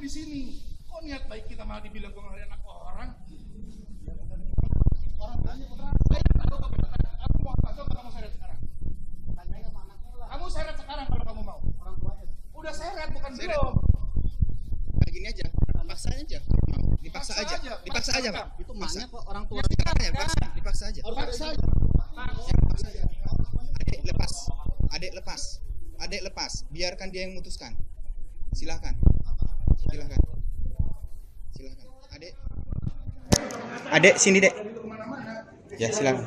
di sini. Kok niat baik kita malah dibilang gue ngelarin anak orang? Orang tanya putra. Kamu mau apa? Coba kamu seret sekarang. Kamu seret sekarang kalau kamu mau. Orang tuanya. Udah seret bukan belum. Kayak gini aja. Paksa aja. Dipaksa aja. Dipaksa aja, Pak. Itu maknya kok orang tua. Dipaksa aja. Paksa aja. Paksa aja. Adik lepas. Adik lepas. Adik lepas. Biarkan dia yang memutuskan. Silakan. Silakan. Silakan. Adik. Adik sini, Dek. Ya, silakan.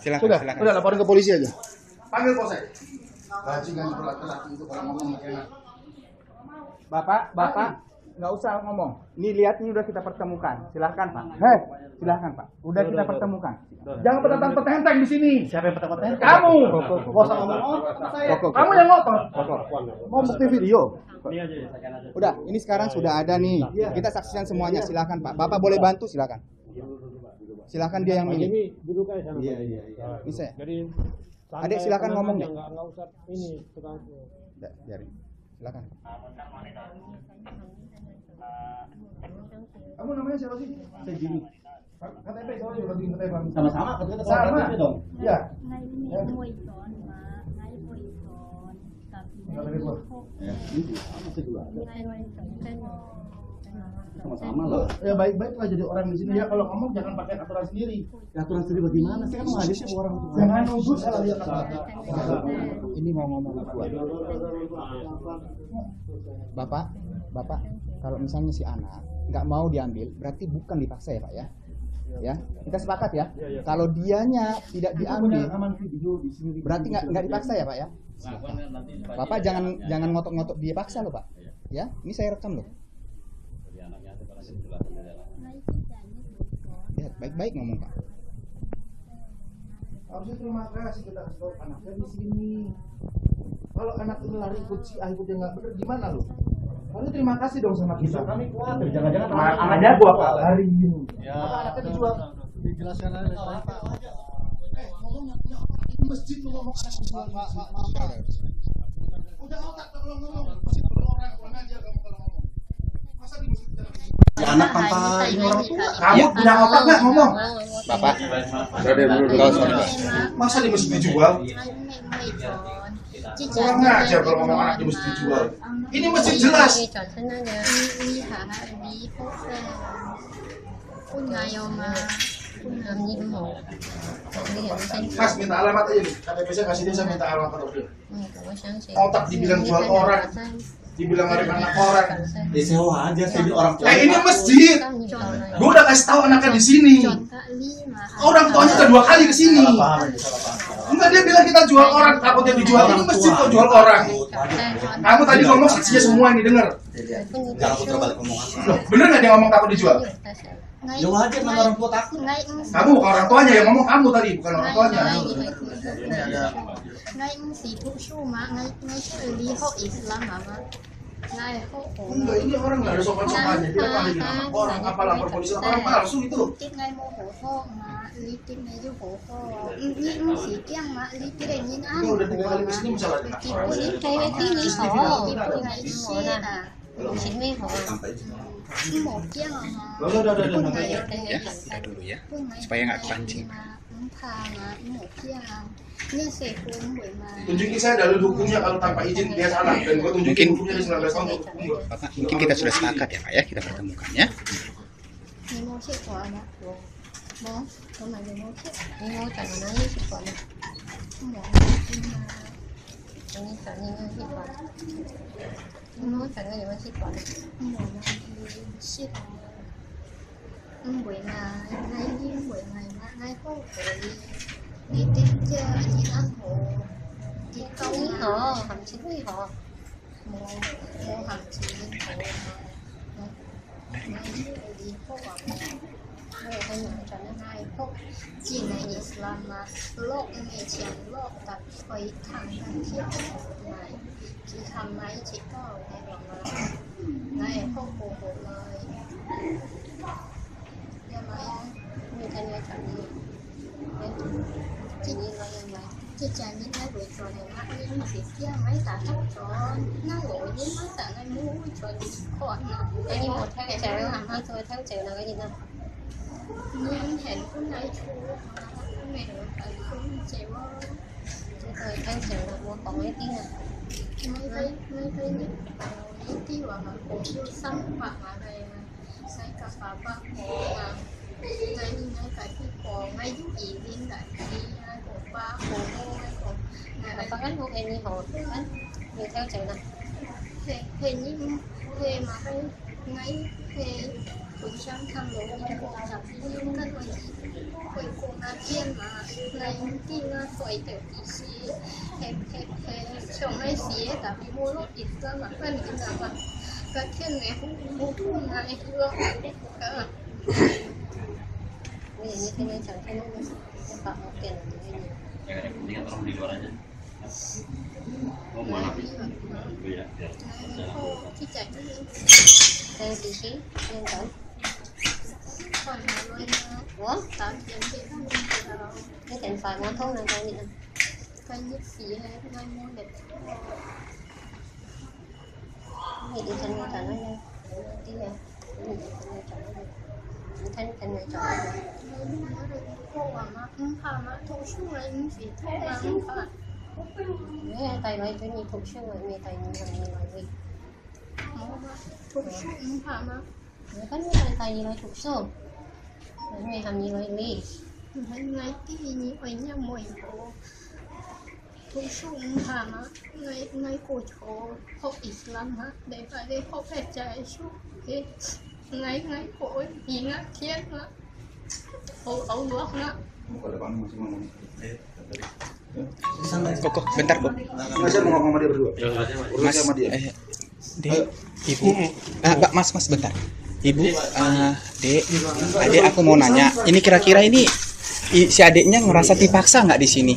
Silakan, silakan. Udah laporin ke polisi aja. Panggil polsek. Bajingan laki-laki itu kalau ngomong enak. Bapak, nggak usah ngomong. Ini lihat, ini udah kita pertemukan. Silahkan Pak. Hei, silahkan Pak. Udah kita pertemukan. Jangan petentang-petenteng di sini. Siapa yang petang-petang? Kamu. Gak usah ngomong saya. Kamu yang ngotot. Mau bukti video? Udah, ini sekarang sudah ada nih. Kita saksikan semuanya, silakan Pak. Bapak boleh bantu, silakan. Silakan dia yang milih. Iya. Ini saya. Adik silakan ngomong deh. Enggak usah ini tukang. Biarin. Silakan. Kamu namanya siapa sih? Saya Jimmy. KTP soalnya juga bikin KTP. Sama-sama, kita Sama. dong. Iya. Sama-sama loh. Ya baik-baik lah jadi orang di sini ya. Kalau ngomong jangan pakai aturan sendiri. Aturan sendiri bagaimana? Saya kan menghadiri orang tua. Jangan nunggu salah lihat kata. Ini mau ngomong apa? Bapak, kalau misalnya si anak nggak mau diambil, berarti bukan dipaksa ya Pak ya? Ya, kita sepakat ya. Kalau dianya tidak diambil, berarti nggak dipaksa ya Pak ya? Bapak jangan ngotot-ngotot dia paksa loh Pak. Ya, ini saya rekam loh. Ya, baik-baik ngomong Pak. Harusnya terima kasih kita kasih tahu anaknya di sini. Kalau anak ini lari ikut si ikut yang nggak bener gimana lo? Harusnya terima kasih dong sama kita. Kami khawatir, jangan-jangan anaknya gua apa? Lari ini. Ya. Apa anaknya dijual? Dijelaskan aja. Ngomongnya di masjid lu ngomong anak dijual. Udah otak kalau ngomong masjid orang kurang ajar kamu kalau ngomong. Masa di masjid kita Anak tanpa ini orang tua. kamu punya otak nggak ngomong? Bapak, nggak usah. Masa di masjid dijual? Kurang ajar kalau ngomong anak di masjid dijual. Ini masjid jelas. Mas minta alamat aja nih. KTP saya kasih dia, saya minta alamat dia. Otak dibilang jual orang, dibilang ngarik anak orang. Sewa aja saya di orang tua. Ini masjid. Gue udah kasih tahu anaknya di sini. Orang tuanya udah 2 kali ke sini. Enggak, dia bilang kita jual orang, takutnya dijual. Ini masjid kok jual orang. Kamu tadi ngomong saksinya semua ini denger. Jangan putar balik omongan. Loh, bener nggak dia ngomong takut dijual? Ya wajar mana orang tua takut. Kamu bukan orang tuanya yang ngomong, kamu tadi bukan orang tuanya. Ini ada. Enggak, ini orang nggak ada sopan-sopannya. Dia panggil nama orang, apa lapor polisi, orang palsu itu. Ini udah 3 kali kesini masalah anak orang. Udah. Ya, kita dulu ya, supaya nggak kepancing. Tunjukin saya dalil hukumnya kalau tanpa izin dia salah, dan gue tunjukin hukumnya di 19 tahun hukum gue. Bapak, mungkin kita sudah sepakat ya Pak ya, kita pertemukan ya. Chị chàng những cái việc rồi này mắc những việc kia mấy cả chắc cho nó lỗi nhưng mà sáng nay mua chuẩn còn cái như một tháng trời nó hàng tháng thôi tháng trời là cái gì nào nhưng hẹn hôm nay chú mẹ phải không chịu rồi tháng trời là mua còn mấy tiếng à mấy thấy những tí vào mà cũng yêu xăm hoặc là về sai cả bà mà ngay cái còn ngay chút gì đến lại đi của ba của cô hay còn có anh không em như hồi anh như theo trời này thì như thì mà cái ngay thì cũng sang thăm rồi đi cùng chặt nhưng cái người người cùng là thiên mà ngày tin là tuổi tiểu tỷ sĩ thì chồng ấy xí cả vì mua lốt ít ra mà quen cái nào mà cái thiên này cũng mua thu này chưa cả bây giờ như thế này chẳng thấy nó bảo tiền Ya kan yang penting kan orang di luar aja. Oh mana? Iya. Chị chạy nó đi. Đây thì xí, lên tới. Còn mà luôn ủa? Tạo tiền chị nó lên rồi. Cái tiền phải mua thuốc này coi gì nè. Coi nhất xí hay ngay mua đẹp. Mình đi thân trả nó nha. Đi nè. Mình đi thân trả nó nha. Thân này trả nó nha. Tay lấy cái gì thuộc siêu rồi mẹ tay làm gì lại gì thuộc siêu hả má cái này tay gì lại thuộc siêu mẹ làm gì lại đi ngay cái gì vậy nha mùi thuộc siêu hả má ngay cổ chỗ học Islam hả để phải đi học hết trái số ngay cổ gì ngắt thiên hả ấu luộc hả Kok bentar kok. Saya mau ngomong sama dia berdua. Mas sama dia. Dek, Ibu. Mas bentar. Ibu, Dek, Adek aku mau nanya. Ini kira-kira ini si adeknya ngerasa dipaksa nggak di sini?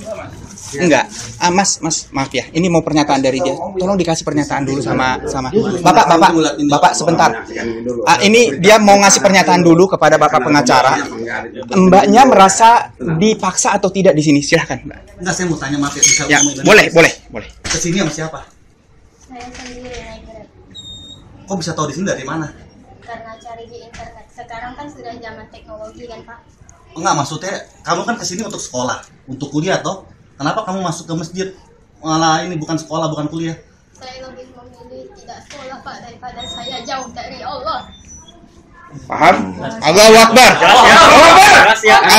Enggak. Mas, maaf ya. Ini mau pernyataan dari dia. Tolong dikasih pernyataan dulu sama Bapak sebentar. Ini dia mau ngasih pernyataan dulu kepada Bapak pengacara. Mbaknya merasa dipaksa atau tidak di sini? Silahkan, Mbak. Enggak, saya mau tanya maaf ya. Bisa Ya, boleh. Kesini sama siapa? saya sendiri naik Grab Kok bisa tahu di sini dari mana? karena cari di internet sekarang kan sudah zaman teknologi kan Pak. Enggak, maksudnya kamu kan kesini untuk sekolah, untuk kuliah toh? Kenapa kamu masuk ke masjid? Malah ini bukan sekolah, bukan kuliah. Saya lebih memilih tidak sekolah Pak daripada saya jauh dari Allah. Paham? Allahu Akbar.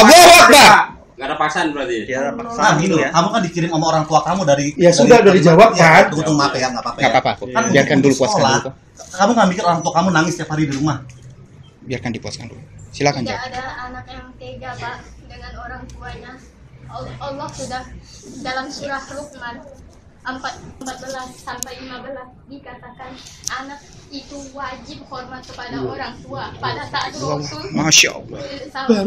Allahu Akbar. Nggak ada paksaan berarti. Nah, gitu. Kamu kan dikirim sama orang tua kamu dari. Ya sudah, udah dijawab kan? Tunggu maaf ya, nggak apa-apa. Nggak apa-apa. Kan Biarkan dulu puaskan sekolah. dulu. Kamu nggak mikir orang tua kamu nangis setiap hari di rumah? Biarkan dipuaskan dulu. Silakan Tidak jawab. ada anak yang tega Pak dengan orang tuanya. Allah sudah dalam surah Luqman 14 sampai 15 dikatakan anak itu wajib hormat kepada orang tua. Pada saat Rasul, Masya Allah.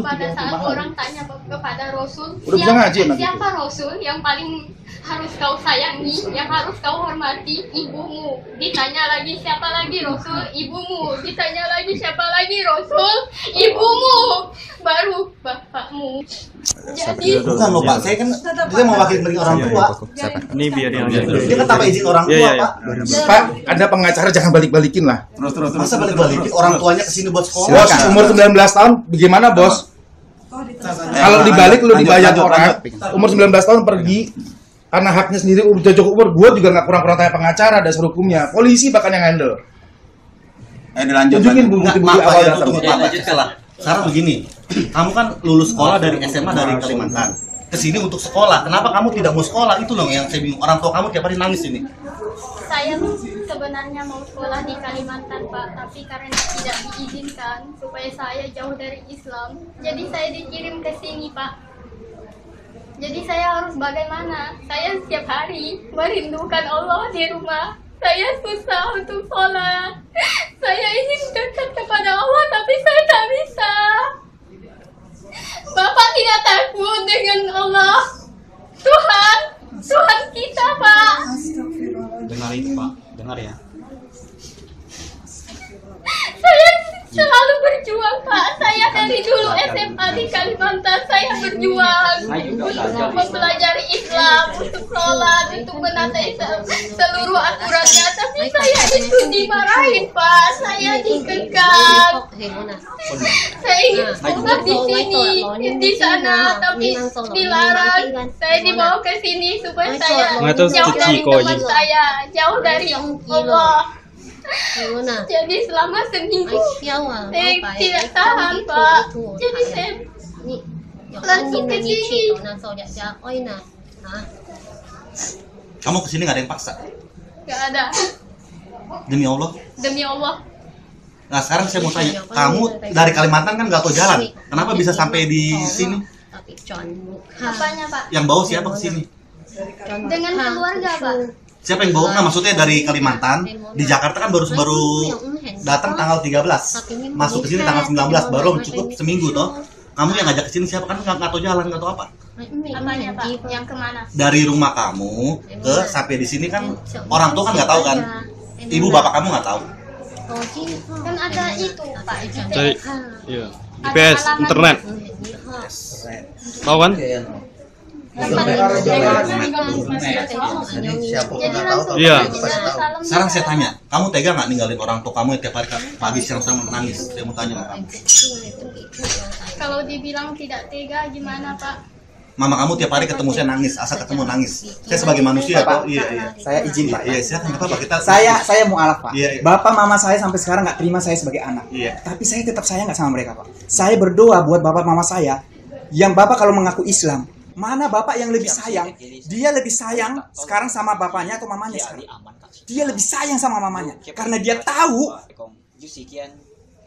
pada saat orang tanya kepada Rasul, Udah bisa ngaji nanti. siapa Rasul yang paling harus kau sayangi, yang harus kau hormati? Ibumu. Ditanya lagi siapa lagi Rasul? Ibumu. Ditanya lagi siapa lagi Rasul? Ibumu. Baru bapakmu. Jadi Bukan loh Pak, saya kan dia mau wakil orang tua. Ini biar yang Dia kan tanpa izin orang tua Iya, Pak. Pak, Anda pengacara jangan balik-balikin lah. Masa balik-balikin orang tuanya kesini buat sekolah? Bos, umur 19 tahun bagaimana, Bos? Kalau dibalik lu dibayar orang, umur 19 tahun pergi karena haknya sendiri udah cukup umur, gua juga nggak kurang-kurang tanya pengacara dasar hukumnya. Polisi bahkan yang handle. Tunjukin bukti-bukti Maaf, awal ya, datang. tunggu, Pak. Sekarang begini, kamu kan lulus sekolah dari SMA dari Kalimantan. Kesini untuk sekolah, kenapa kamu tidak mau sekolah? Itu loh yang saya bingung. Orang tua kamu tiap hari nangis ini. saya sebenarnya mau sekolah di Kalimantan Pak, tapi karena tidak diizinkan supaya saya jauh dari Islam, jadi saya dikirim ke sini Pak. Jadi saya harus bagaimana? Saya setiap hari merindukan Allah di rumah. Saya susah untuk sholat. Saya ingin dekat kepada Allah, tapi saya tak bisa. Bapak tidak takut dengan Allah. Tuhan kita Pak. dengar itu Pak, dengar ya. Saya selalu berjuang Pak. Saya dari dulu SMA di Kalimantan saya berjuang untuk mempelajari Islam, untuk sholat, untuk menaati seluruh aturannya. Tapi saya itu dimarahin Pak, saya dikekang. Saya ingin sekolah di sini, di sana, tapi dilarang. Saya dibawa ke sini supaya saya jauh dari teman saya, jauh dari Allah. Jadi selama seminggu saya tidak tahan Pak. Jadi saya langsung ke sini. Kamu kesini nggak ada yang paksa? Gak ada. Demi Allah. Demi Allah. Nah sekarang saya mau tanya, kamu dari Kalimantan kan nggak tahu jalan, kenapa bisa sampai di sini? Apanya Pak? Yang bawa siapa ke sini? Dengan keluarga Pak. Siapa yang bawa? Nah maksudnya dari Kalimantan, di Jakarta kan baru datang tanggal 13, masuk ke sini tanggal 19, baru cukup seminggu toh. Kamu yang ngajak ke sini siapa? Kan nggak tahu jalan, nggak tahu apa. Apanya Pak? Yang kemana? Dari rumah kamu ke sampai di sini kan orang tua kan nggak tahu kan, ibu bapak kamu nggak tahu. Kan ada itu Pak. Cari, iya. GPS, internet. Tahu kan? Iya. Sekarang saya tanya, kamu tega nggak ninggalin orang tua kamu yang tiap hari pagi siang menangis? Saya mau tanya sama kamu. Kalau dibilang tidak tega gimana Pak? Mama kamu tiap hari ketemu saya nangis, asal ketemu nangis. Saya sebagai manusia, Pak. Iya. Saya izin Pak. Iya, silakan nggak apa-apa kita. Saya mau alaf Pak. Iya. Bapak mama saya sampai sekarang nggak terima saya sebagai anak. Iya. Tapi saya tetap sayang nggak sama mereka Pak. Saya berdoa buat bapak mama saya. Yang bapak kalau mengaku Islam, mana bapak yang lebih sayang? Dia lebih sayang sekarang sama bapaknya atau mamanya sekarang? Dia lebih sayang sama mamanya karena dia tahu.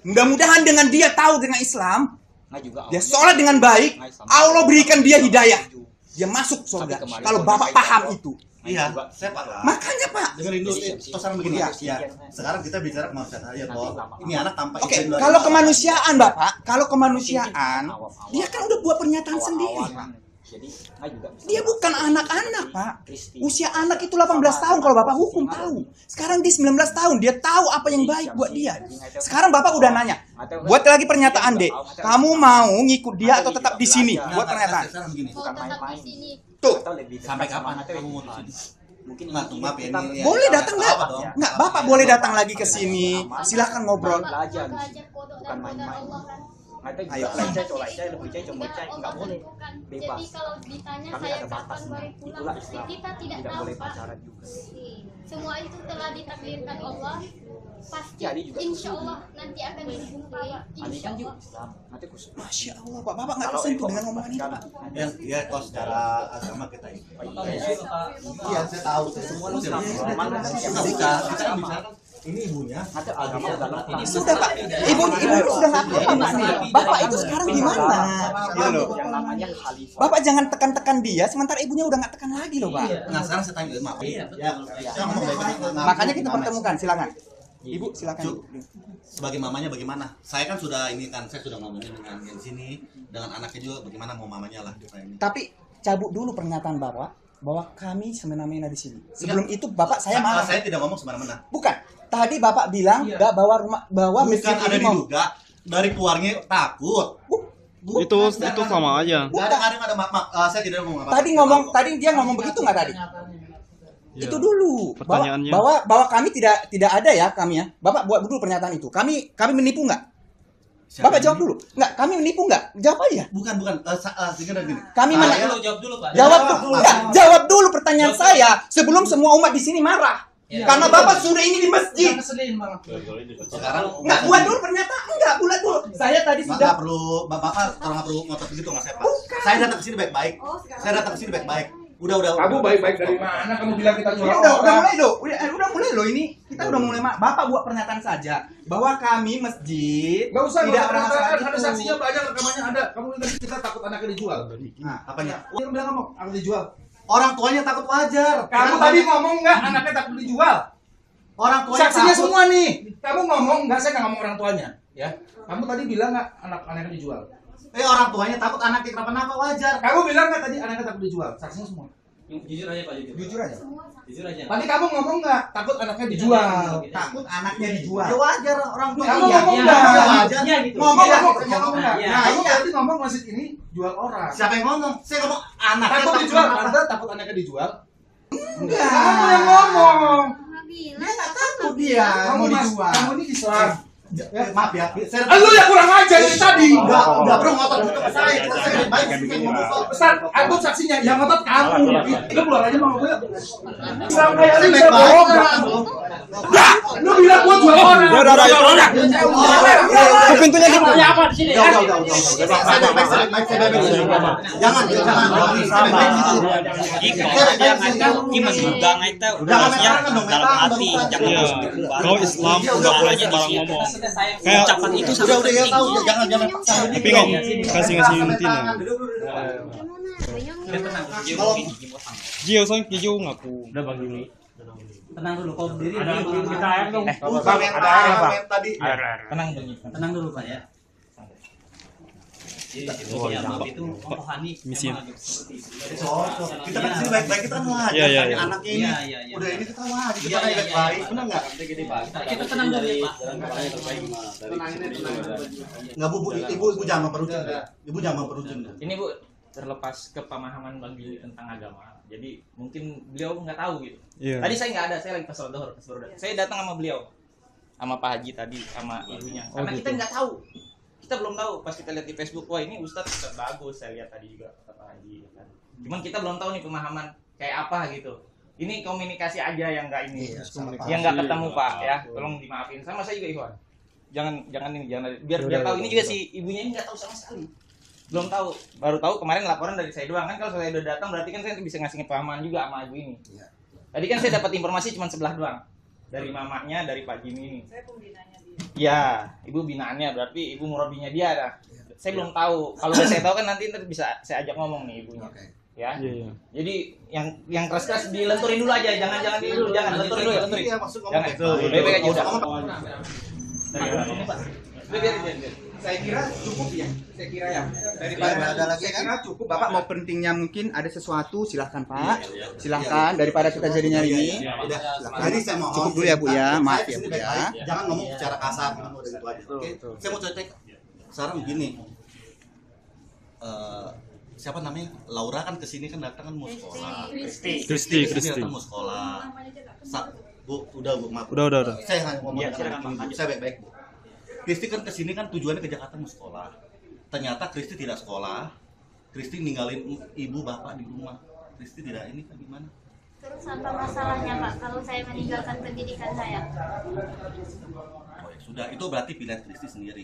Mudah-mudahan dengan dia tahu dengan Islam, dia sholat dengan baik, Allah berikan dia hidayah, dia masuk surga. Kalau bapak paham itu, Iya, saya paham. makanya Pak. Dengerin dulu, sekarang begini ya. Sekarang kita bicara kemanusiaan aja, toh. Ini anak tanpa Oke, izin dari kalau orang. kemanusiaan Bapak, kalau kemanusiaan, dia kan udah buat pernyataan sendiri Pak. Dia bukan anak-anak Pak. Usia anak itu 18 tahun kalau Bapak hukum tahu. Sekarang dia 19 tahun, dia tahu apa yang baik buat dia. Sekarang Bapak udah nanya, buat lagi pernyataan Dek, kamu mau ngikut dia atau tetap di sini? Buat pernyataan. Sekarang begini. Mau tetap di sini. Tuh, Sampai kapan kamu mau di sini? Nggak, tuh, maaf ya, ini ya. boleh datang nggak? Apa dong? Nggak, Bapak boleh datang lagi ke sini. Silahkan ngobrol. Belajar kodok dan kodok Allah kan. Ayo, nggak boleh. Jadi kalau ditanya saya kapan baru pulang, kita tidak tahu Pak. Semua itu telah ditakdirkan Allah. Pasti insya Allah nanti akan dijumpa Pak. Insya Allah. Masya Allah Pak, Bapak nggak tersentuh dengan omongan itu Pak. Ya, kalau secara agama kita ini. Iya, saya tahu. Saya semua lu siapa? Kita kan bicara ini ibunya. Sudah Pak, ibu sudah nggak apa-apa nih. Bapak itu sekarang gimana? Gitu loh. Bapak jangan tekan-tekan dia, sementara ibunya udah nggak tekan lagi loh Pak. Nah, sekarang saya tanya, maaf. Ya, saya ngomong baik-baik. Makanya kita pertemukan, silakan. Ibu silakan. Cuk, sebagai mamanya bagaimana? Saya kan sudah ini kan, saya sudah ngomongin dengan yang sini, dengan anaknya juga bagaimana mau mamanya lah kita ini. Tapi cabut dulu pernyataan Bapak bahwa kami semena-mena di sini. Sebelum itu Bapak saya marah. Saya tidak ngomong semena-mena. Bukan. Tadi Bapak bilang nggak bawa masjid Bukan ada ini mau. diduga dari keluarnya takut. Itu sama aja. Nggak ada maaf, saya tidak ngomong apa. Tadi dia ngomong begitu nggak tadi? Ya. Itu dulu. Pertanyaannya. Bahwa kami tidak ada ya kami ya. Bapak buat dulu pernyataan itu. Kami menipu nggak? Bapak jawab dulu. Nggak, kami menipu nggak? Jawab aja. Bukan. Segera gini. Kami Jawab dulu Pak. Jawab dulu pertanyaan saya sebelum semua umat di sini marah. Karena Bapak sudah ini di masjid. Sekarang Nggak buat dulu pernyataan. Nggak buat dulu. Saya tadi Bapak sudah. perlu Bapak nggak perlu ngotot begitu nggak saya Pak. Saya datang ke sini baik-baik. Saya datang ke sini baik-baik. Udah. Kamu baik-baik dari mana? Kamu bilang kita jual Udah mulai loh. Udah mulai loh ini. Kita udah mulai. Bapak buat pernyataan saja bahwa kami masjid Gak usah, tidak ada masalah ada itu. saksinya banyak, rekamannya ada. Kamu tadi kita takut anaknya dijual. Nah, apanya? Dia bilang ngomong, anak dijual. Orang tuanya takut wajar. Kamu tadi ngomong nggak anaknya takut dijual? Orang tuanya Saksinya takut. semua nih. Kamu ngomong nggak? Saya nggak ngomong orang tuanya, ya. Kamu tadi bilang nggak anaknya dijual? Orang tuanya takut anaknya kenapa-napa wajar. Kamu bilang nggak tadi anaknya takut dijual? Saksinya semua. Jujur aja Pak, Jujur aja. Jujur aja. Tadi kamu ngomong nggak takut anaknya dijual? Takut anaknya dijual. Ya wajar orang tua. Kamu Iya, ngomong iya, nggak? iya, wajar. Iya gitu. Ngomong Iya. nggak? Iya. Nah, kamu berarti ngomong masjid ini jual orang. Siapa yang ngomong? Saya ngomong anaknya Takut dijual? kenapa-napa. Anda takut anaknya dijual? Enggak. Kamu yang ngomong. Mama bilang Dia nggak takut. Iya, Kamu mau mas, dijual. kamu ini Islam. Maaf ya. Lu yang kurang ajar dari tadi. Enggak bro, ngotot itu ke saya. Saya baik sih ngomong soal Ustaz, aku saksinya yang ngotot kamu. Lu keluar aja mau gue. Kurang kayak saya lu baik saya bohong. baik. Lu bilang gua jual orang. Udah. Pintunya di Apa di sini? Udah. Saya baik. Jangan. Jangan dalam hati, jangan Kau Islam udah aja barang ngomong. Kayak ucapan itu Udah ya tahu, jangan paksa. tapi nggak kasih intinya. Jio soalnya Jio ngaku. Udah Bang Jimmy. Tenang dulu, kau berdiri. Kita air dong. Ada air apa? Tadi. Tenang dulu, tenang dulu Pak ya. Jadi itu rohani Misi. Kita kan sini baik-baik, kita kan wajib. Iya. Anaknya ini. Iya. Udah ini kita wajib. Kita baik-baik, benar nggak? Kita tenang dulu ya Pak. Nggak bu, ibu jangan memperuncing. Ibu jangan memperuncing. Ini Bu, terlepas kepemahaman Bang Jimmy tentang agama. Jadi mungkin beliau nggak tahu gitu. Iya. Tadi saya nggak ada, saya lagi pas dohor. Saya datang sama beliau, sama Pak Haji tadi, sama ibunya. Karena kita nggak tahu, kita belum tahu. Pas kita lihat di Facebook, wah ini Ustadz bagus. Saya lihat tadi juga kata Pak Haji. Kan. Cuman kita belum tahu nih pemahaman kayak apa gitu. Ini komunikasi aja yang nggak ini, yang nggak ketemu Pak ya. Tolong dimaafin. Sama saya juga Iwan. Jangan biar tahu. Ini juga si ibunya ini nggak tahu sama sekali. Belum tahu, baru tahu kemarin laporan dari saya doang kan. Kalau saya udah datang berarti kan saya bisa ngasih pemahaman juga sama ibu ini. Tadi kan saya dapat informasi cuma sebelah doang, dari mamanya, dari Pak Jimmy ini. Saya pembinaannya dia. Ya, ibu binaannya berarti ibu murabinya dia dah. Saya belum tahu. Kalau udah saya tahu kan nanti bisa saya ajak ngomong nih ibunya. Ya. Iya. Jadi yang keras-keras dilenturin dulu aja, jangan dulu, jangan lenturin dulu ya, lenturin. Iya, maksud ngomong Jangan. gitu. Baik-baik aja udah. Biar. Saya kira cukup ya. Saya kira ya. Daripada ada lagi saya kan? kira cukup. Bapak mau pentingnya mungkin ada sesuatu, silahkan Pak. Silahkan daripada kita jadinya ini. Udah. Silakan. Jadi saya mohon. Cukup dulu ya Bu ya. Maaf ya Saya Bu sini ya. baik-baik. Jangan ngomong secara kasar, gitu aja. Oke. Saya mau cek. Sekarang begini. Siapa namanya? Laura kan kesini kan datang kan mau sekolah. Kristi. Datang mau sekolah. Bu, udah Bu, maaf. Udah. Saya hanya ngomong dengan saya baik-baik Bu. Kristi kan kesini kan tujuannya ke Jakarta mau sekolah. Ternyata Kristi tidak sekolah. Kristi ninggalin ibu bapak di rumah. Kristi tidak ini kan gimana? Terus apa masalahnya Pak kalau saya meninggalkan pendidikan saya? Oh ya sudah, itu berarti pilihan Kristi sendiri.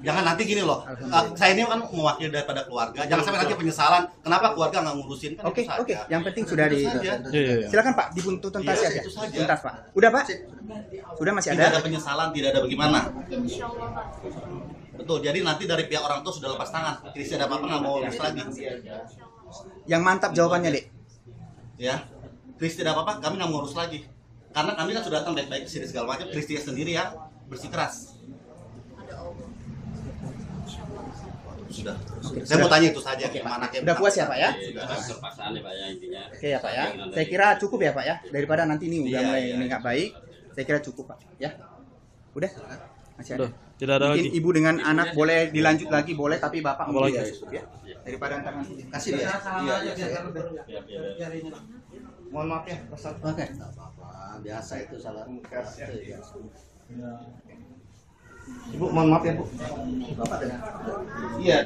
Jangan nanti gini loh, saya ini kan mewakili daripada keluarga. Jangan sampai nanti penyesalan. Kenapa keluarga nggak ngurusin? Kan Oke. itu saja. Yang penting sudah di. Itu saja. Iya. Silakan Pak, dibuntu tuntas Iya, aja. itu saja. Tuntas Pak. Udah Pak? Sudah masih Tidak ada ada? penyesalan, tidak ada bagaimana. Insya Allah Pak. Betul. Jadi nanti dari pihak orang tua sudah lepas tangan. Kristi ada apa-apa nggak mau urus lagi. Yang mantap jawabannya, Dek. Ya, Kristi ada apa-apa, kami nggak mau urus lagi. Karena kami kan sudah datang baik-baik ke sini segala macam. Kristi sendiri yang bersikeras. Sudah. Saya mau tanya itu saja. Gimana Udah puas ya Pak ya? Terpaksaan ya Pak ya intinya. Oke ya Pak ya. Saya kira cukup ya Pak ya. Daripada nanti ini udah mulai ini nggak baik. Saya kira cukup Pak. Ya. Udah. Masih ada. Tidak ada Mungkin lagi. ibu dengan anak boleh dilanjut lagi boleh, tapi bapak mungkin lagi? ya cukup ya. Daripada ntar nanti kasih dia. mohon maaf ya. Oke. Biasa itu salah. Ibu mohon maaf ya Bu. Iya.